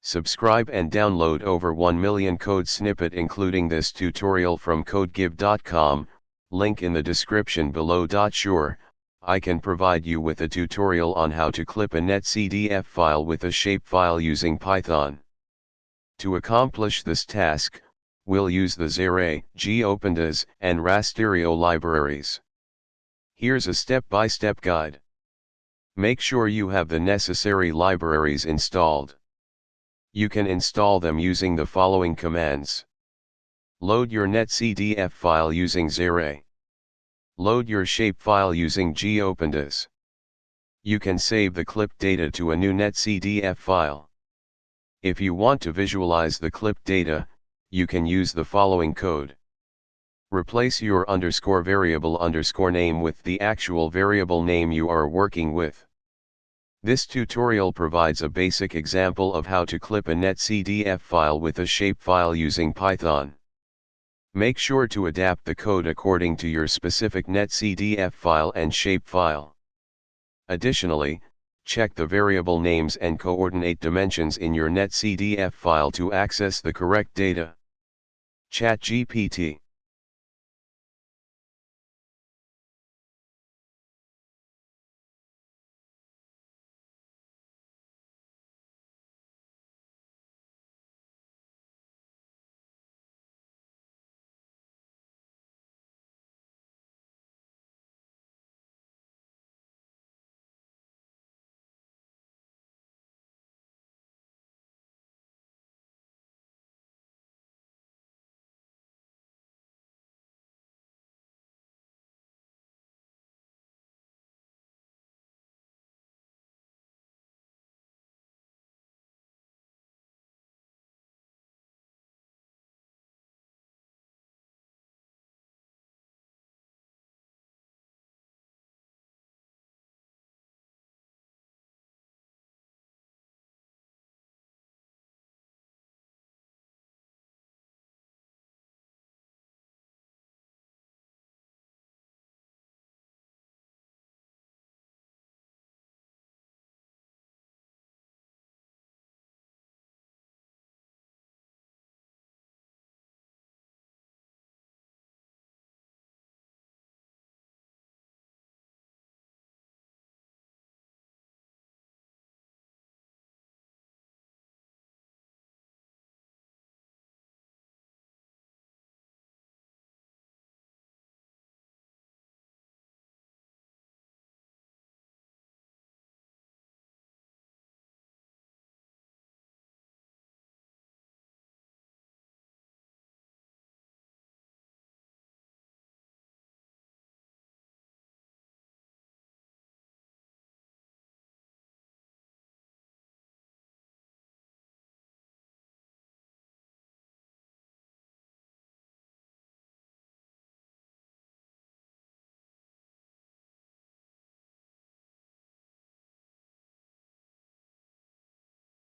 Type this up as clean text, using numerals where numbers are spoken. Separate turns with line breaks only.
Subscribe and download over 1 million code snippet including this tutorial from codegive.com, link in the description below. Sure, I can provide you with a tutorial on how to clip a NetCDF file with a shapefile using Python. To accomplish this task, we'll use the xarray, geopandas, and rasterio libraries. Here's a step-by-step guide. Make sure you have the necessary libraries installed. You can install them using the following commands. Load your NetCDF file using xarray. Load your shapefile using geopandas. You can save the clipped data to a new NetCDF file. If you want to visualize the clipped data, you can use the following code. Replace your variable name with the actual variable name you are working with. This tutorial provides a basic example of how to clip a NetCDF file with a shapefile using Python. Make sure to adapt the code according to your specific NetCDF file and shapefile. Additionally, check the variable names and coordinate dimensions in your NetCDF file to access the correct data. ChatGPT.